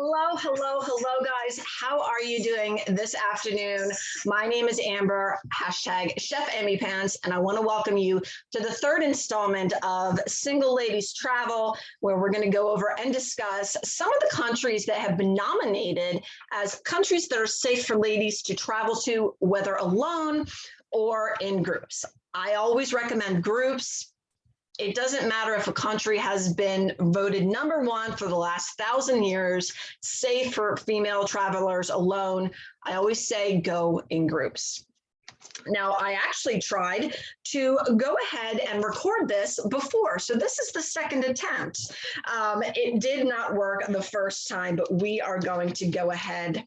Hello, hello, hello, guys. How are you doing this afternoon? My name is Amber, hashtag Chef Emmy Pants, and I want to welcome you to the third installment of Single Ladies Travel, where we're going to go over and discuss some of the countries that have been nominated as countries that are safe for ladies to travel to, whether alone or in groups. I always recommend groups. It doesn't matter if a country has been voted #1 for the last 1,000 years, safe for female travelers alone. I always say go in groups. Now, I actually tried to go ahead and record this before, so this is the second attempt. It did not work the first time, but we are going to go ahead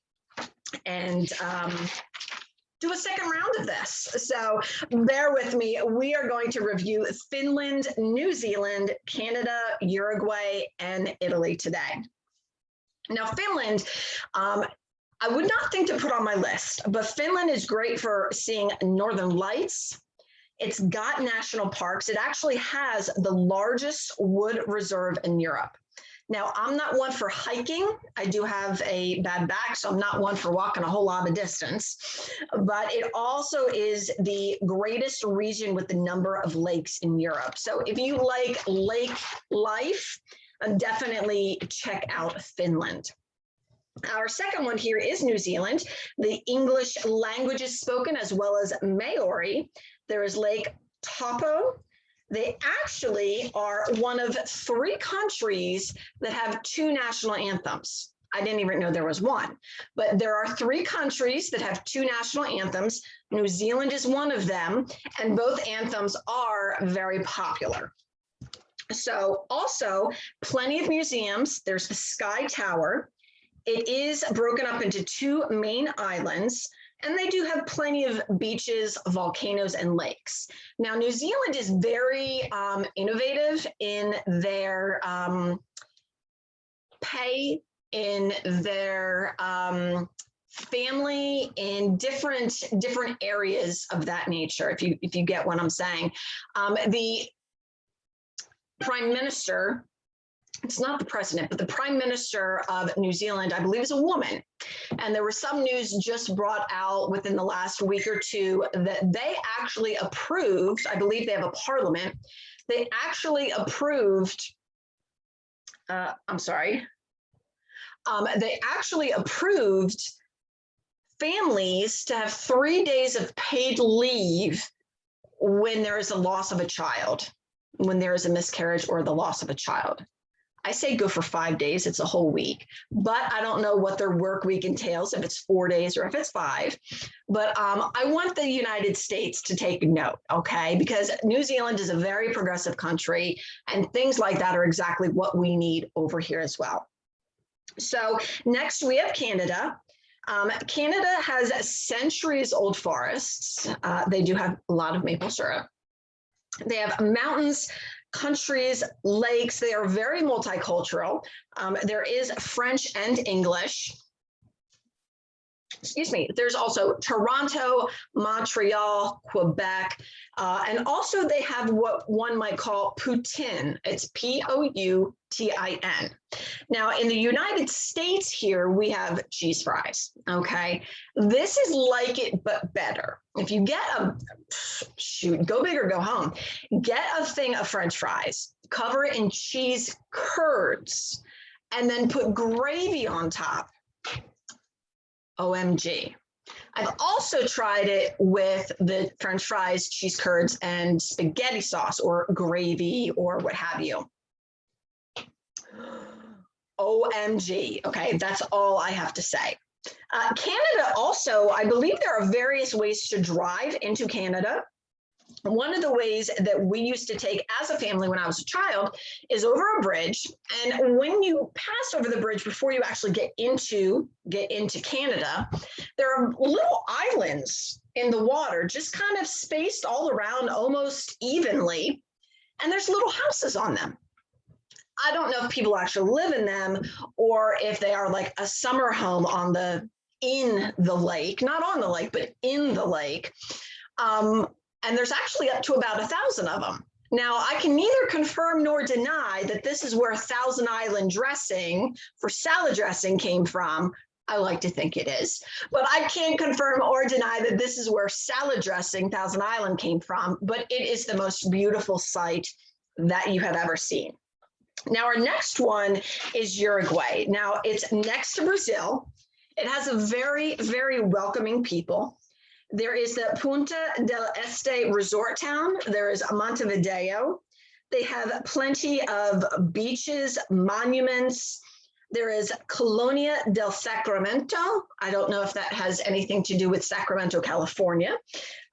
and do a second round of this. So bear with me. We are going to review Finland, New Zealand, Canada, Uruguay, and Italy today. Now, Finland, I would not think to put on my list, but Finland is great for seeing northern lights. It's got national parks. It actually has the largest wood reserve in Europe. Now, I'm not one for hiking. I do have a bad back, so I'm not one for walking a whole lot of distance. But it also is the greatest region with the number of lakes in Europe. So if you like lake life, definitely check out Finland. Our second one here is New Zealand. The English language is spoken as well as Maori. There is Lake Taupo. They actually are one of 3 countries that have 2 national anthems. I didn't even know there was one, but there are 3 countries that have 2 national anthems. New Zealand is one of them, and both anthems are very popular. So also plenty of museums. There's the Sky Tower. It is broken up into 2 main islands, and they do have plenty of beaches, volcanoes, and lakes. Now, New Zealand is very innovative in their pay, in their family, in different areas of that nature, if you get what I'm saying. The Prime Minister, it's not the president, but the Prime Minister of New Zealand, I believe, is a woman. And there was some news just brought out within the last week or two that they actually approved, I believe they have a parliament, they actually approved, they actually approved families to have 3 days of paid leave when there is a loss of a child, when there is a miscarriage or the loss of a child. I say go for 5 days, it's a whole week, but I don't know what their work week entails, if it's 4 days or if it's 5. But I want the United States to take note, okay? Because New Zealand is a very progressive country, and things like that are exactly what we need over here as well. So next we have Canada. Canada has centuries old forests. They do have a lot of maple syrup. They have mountains, countries, lakes. They are very multicultural. There is French and English. Excuse me. There's also Toronto, Montreal, Quebec, and also they have what one might call poutine. It's P-O-U-T-I-N. Now, in the United States here, we have cheese fries, okay? This is like it, but better. If you get go big or go home, get a thing of French fries, cover it in cheese curds, and then put gravy on top. OMG. I've also tried it with the French fries, cheese curds, and spaghetti sauce or gravy or what have you. OMG. Okay, that's all I have to say. Canada also, I believe there are various ways to drive into Canada. One of the ways that we used to take as a family when I was a child is over a bridge. And when you pass over the bridge before you actually get into Canada, there are little islands in the water, just kind of spaced all around almost evenly. And there's little houses on them. I don't know if people actually live in them or if they are like a summer home in the lake, not on the lake, but in the lake. And there's actually up to about 1,000 of them. Now, I can neither confirm nor deny that this is where Thousand Island dressing for salad dressing came from. I like to think it is, but I can't confirm or deny that this is where salad dressing, Thousand Island, came from, but it is the most beautiful sight that you have ever seen. Now, our next one is Uruguay. Now, it's next to Brazil. It has a very, very welcoming people. There is the Punta del Este resort town. There is Montevideo. They have plenty of beaches, monuments. There is Colonia del Sacramento. I don't know if that has anything to do with Sacramento, California.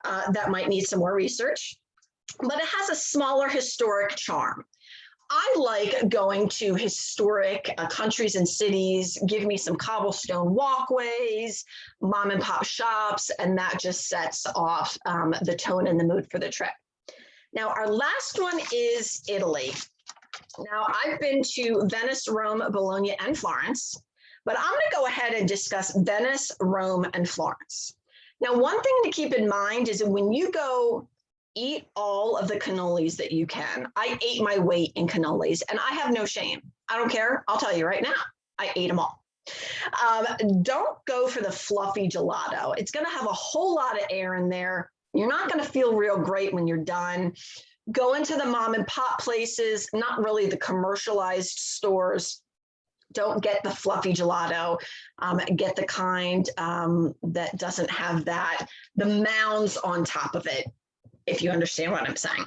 That might need some more research. But it has a smaller historic charm. I like going to historic countries and cities, give me some cobblestone walkways, mom and pop shops, and that just sets off the tone and the mood for the trip. Now, our last one is Italy. Now, I've been to Venice, Rome, Bologna, and Florence, but I'm going to go ahead and discuss Venice, Rome, and Florence. Now, one thing to keep in mind is that when you go eat all of the cannolis that you can. I ate my weight in cannolis and I have no shame. I don't care. I'll tell you right now, I ate them all. Don't go for the fluffy gelato. It's going to have a whole lot of air in there. You're not going to feel real great when you're done. Go into the mom and pop places, not really the commercialized stores. Don't get the fluffy gelato. Get the kind that doesn't have the mounds on top of it, if you understand what I'm saying.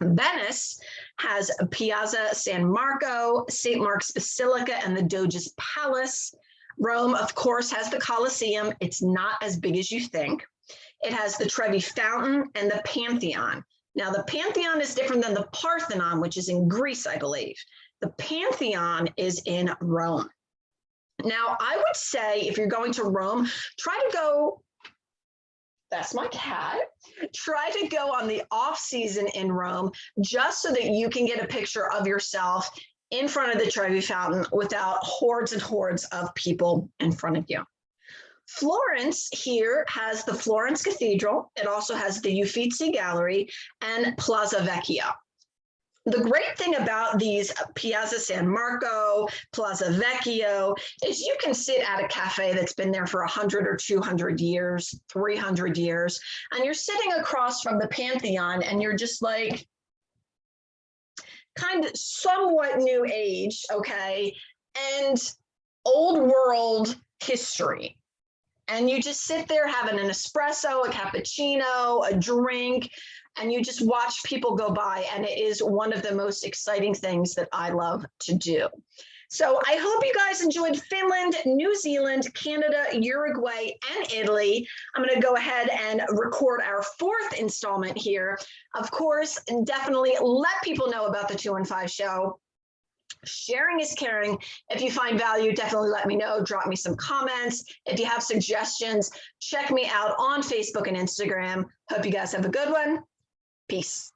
Venice has Piazza San Marco, St. Mark's Basilica, and the Doge's Palace. Rome, of course, has the Colosseum. It's not as big as you think. It has the Trevi Fountain and the Pantheon. Now, the Pantheon is different than the Parthenon, which is in Greece, I believe. The Pantheon is in Rome. Now, I would say if you're going to Rome, try to go, that's my cat, try to go on the off season in Rome, just so that you can get a picture of yourself in front of the Trevi Fountain without hordes and hordes of people in front of you. Florence here has the Florence Cathedral. It also has the Uffizi Gallery and Plaza Vecchia. The great thing about these Piazza San Marco, Plaza Vecchio, is you can sit at a cafe that's been there for 100 or 200 years, 300 years, and you're sitting across from the Pantheon and you're just like kind of somewhat new age, okay, and old world history. And you just sit there having an espresso, a cappuccino, a drink, and you just watch people go by. And it is one of the most exciting things that I love to do. So I hope you guys enjoyed Finland, New Zealand, Canada, Uruguay, and Italy. I'm going to go ahead and record our fourth installment here. Of course, and definitely let people know about the 2 and 5 show. Sharing is caring. If you find value, definitely let me know. Drop me some comments. If you have suggestions, check me out on Facebook and Instagram. Hope you guys have a good one. Peace.